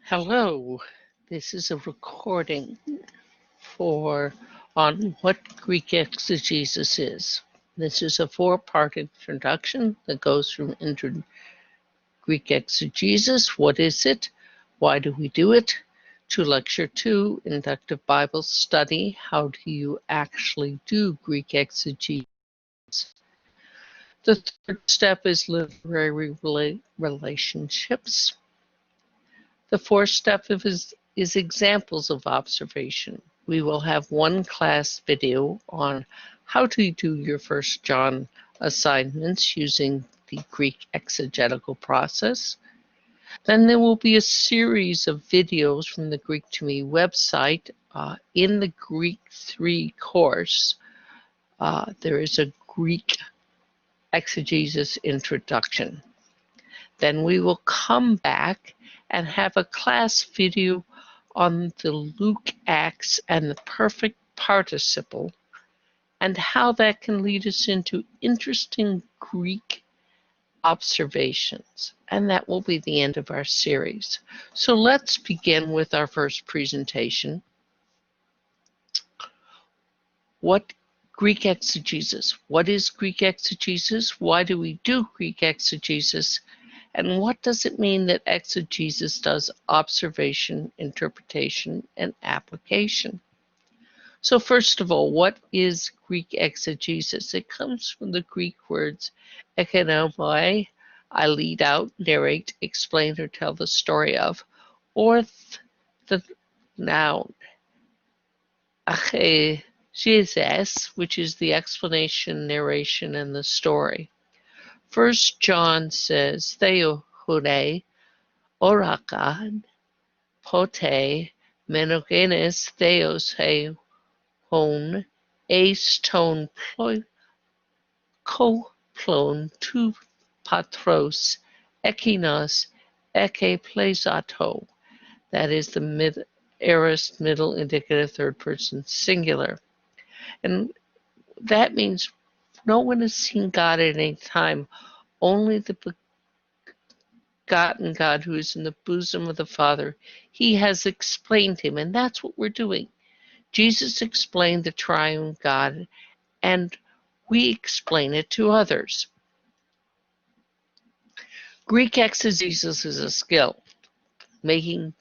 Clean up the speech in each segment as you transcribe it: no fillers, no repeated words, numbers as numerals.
Hello, this is a recording on what Greek exegesis is. This is a four-part introduction that goes from Greek exegesis, what is it, why do we do it, to Lecture 2, Inductive Bible Study, how do you actually do Greek exegesis. The third step is literary relationships. The fourth step is examples of observation. We will have one class video on how to do your 1 John assignments using the Greek exegetical process. Then there will be a series of videos from the Greek to Me website. In the Greek 3 course, there is a Greek exegesis introduction. Then we will come back and have a class video on the Luke Acts and the perfect participle and how that can lead us into interesting Greek observations. And that will be the end of our series. So let's begin with our first presentation. What Greek exegesis? What is Greek exegesis? Why do we do Greek exegesis? And what does it mean that exegesis does observation, interpretation, and application? So first of all, what is Greek exegesis? It comes from the Greek words ekenomai, I lead out, narrate, explain, or tell the story of, or the noun exegesis, which is the explanation, narration, and the story. 1 John says, theohune, orakan, pote, menogenes, theos hon, eis ton koplon, tu patros, ekinos, eke plesato. That is the aorist middle indicative third person singular. And that means no one has seen God at any time. Only the begotten God who is in the bosom of the Father. He has explained him, and that's what we're doing. Jesus explained the triune God, and we explain it to others. Greek exegesis is a skill. Making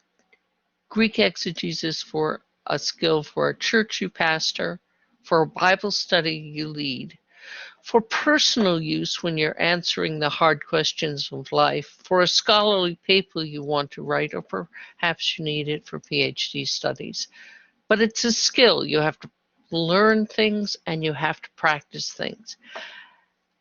Greek exegesis for a skill for a church you pastor, for a Bible study you lead, for personal use when you're answering the hard questions of life, for a scholarly paper you want to write, or perhaps you need it for PhD studies. But it's a skill. You have to learn things and you have to practice things.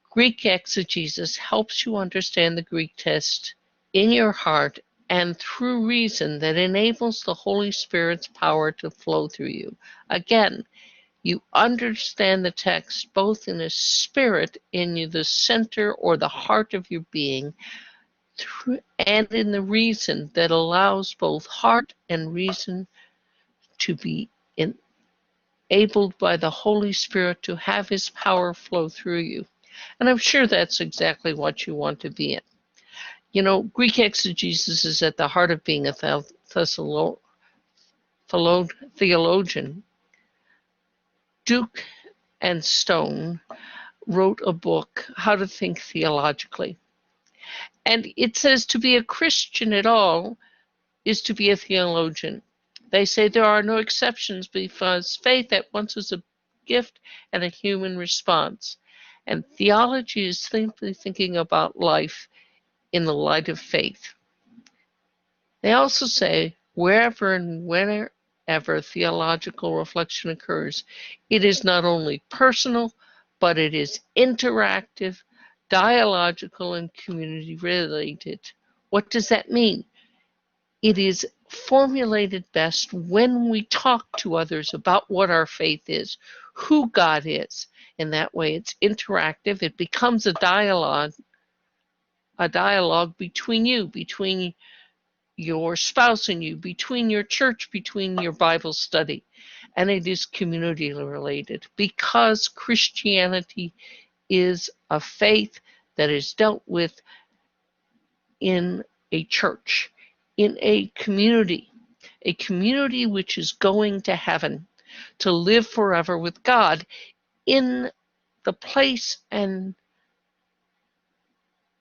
Greek exegesis helps you understand the Greek text in your heart and through reason that enables the Holy Spirit's power to flow through you. Again, you understand the text both in a spirit, in the center or the heart of your being, and in the reason that allows both heart and reason to be enabled by the Holy Spirit to have His power flow through you. And I'm sure that's exactly what you want to be in. You know, Greek exegesis is at the heart of being a theologian. Duke and Stone wrote a book, How to Think Theologically. And it says to be a Christian at all is to be a theologian. They say there are no exceptions because faith at once is a gift and a human response. And theology is simply thinking about life in the light of faith. They also say wherever and whenever theological reflection occurs, it is not only personal, but it is interactive, dialogical, and community related. What does that mean? It is formulated best when we talk to others about what our faith is, who God is. In that way, it's interactive. It becomes a dialogue between you, between your spouse and you, between your church, between your Bible study. And it is community related because Christianity is a faith that is dealt with in a church. in a community which is going to heaven to live forever with God in the place and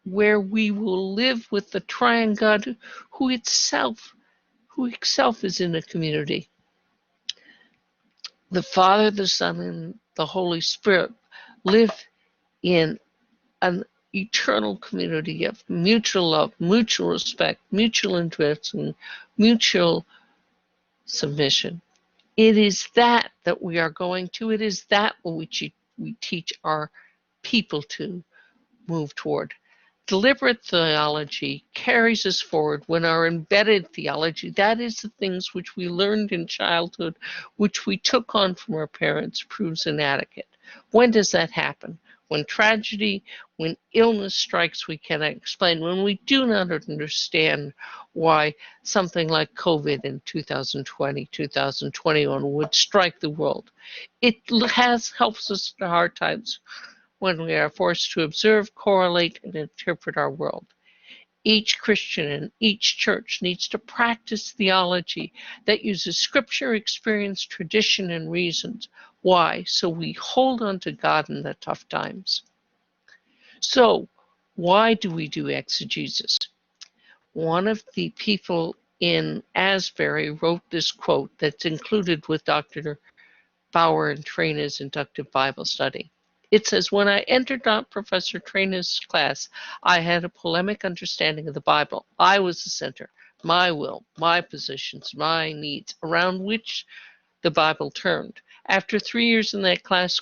where we will live with the triune God who itself is in a community. The Father, the Son, and the Holy Spirit live in an eternal community of mutual love, mutual respect, mutual interest, and mutual submission. It is that we are going to. It is that which we teach our people to move toward. Deliberate theology carries us forward when our embedded theology, that is the things which we learned in childhood, which we took on from our parents, proves inadequate. When does that happen? When tragedy, when illness strikes we cannot explain, when we do not understand why something like COVID in 2020, 2021 would strike the world. It helps us in hard times when we are forced to observe, correlate, and interpret our world. Each Christian and each church needs to practice theology that uses scripture, experience, tradition, and reasons. Why? So we hold on to God in the tough times. So, why do we do exegesis? One of the people in Asbury wrote this quote that's included with Dr. Bauer and Trainer's Inductive Bible Study. It says, when I entered Professor Trainer's class, I had a polemic understanding of the Bible. I was the center, my will, my positions, my needs, around which the Bible turned. After 3 years in that class,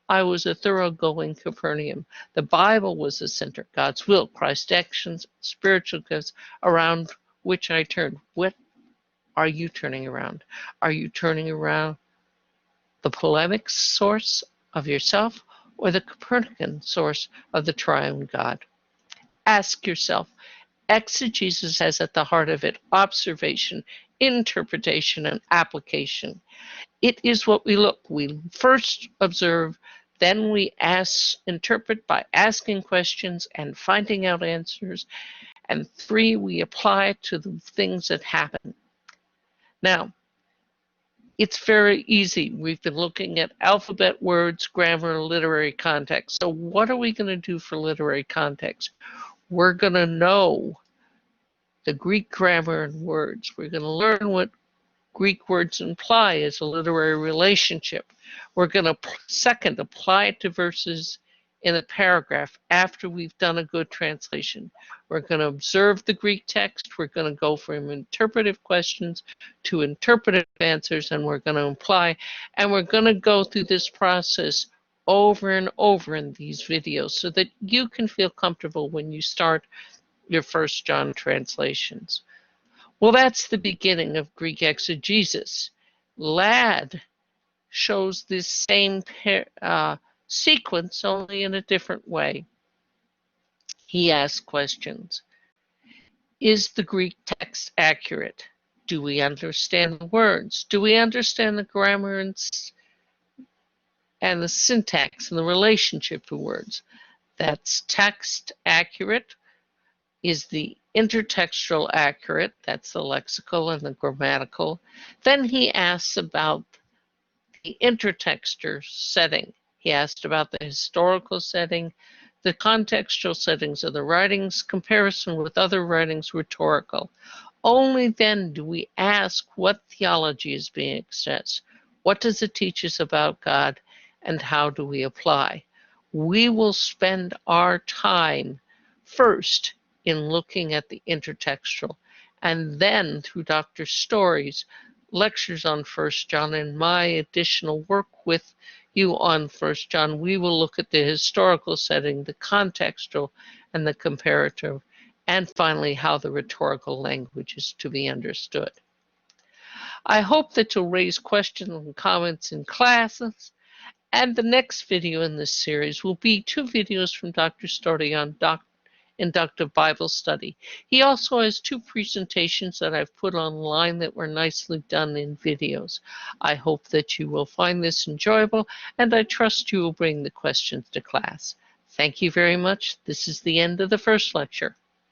I was a thoroughgoing Copernican. The Bible was the center, God's will, Christ's actions, spiritual gifts, around which I turned. What are you turning around? Are you turning around the polemic source of yourself or the Copernican source of the triune God? Ask yourself. Exegesis has at the heart of it observation, interpretation, and application. It is what we look. We first observe, then we interpret by asking questions and finding out answers. And 3, we apply it to the things that happen. Now, it's very easy. We've been looking at alphabet, words, grammar, literary context. So what are we going to do for literary context? We're going to know the Greek grammar and words. We're going to learn what Greek words imply as a literary relationship. We're going to, second, apply it to verses in a paragraph after we've done a good translation. We're going to observe the Greek text. We're going to go from interpretive questions to interpretive answers, and we're going to apply. And we're going to go through this process over and over in these videos so that you can feel comfortable when you start your First John translations. Well, that's the beginning of Greek exegesis. Ladd shows this same sequence, only in a different way. He asks questions. Is the Greek text accurate? Do we understand the words? Do we understand the grammar and the syntax and the relationship to words? That's text accurate. Is the intertextual accurate? That's the lexical and the grammatical. Then he asks about the intertextual setting. He asked about the historical setting, the contextual settings of the writings, comparison with other writings, rhetorical. Only then do we ask what theology is being expressed. What does it teach us about God, and how do we apply? We will spend our time first in looking at the intertextual, and then through Dr. Story's lectures on 1 John and my additional work with you on 1 John, we will look at the historical setting, the contextual, and the comparative, and finally how the rhetorical language is to be understood. I hope that you'll raise questions and comments in classes, and the next video in this series will be 2 videos from Dr. Story on Inductive Bible Study. He also has 2 presentations that I've put online that were nicely done in videos. I hope that you will find this enjoyable, and I trust you will bring the questions to class. Thank you very much. This is the end of the first lecture.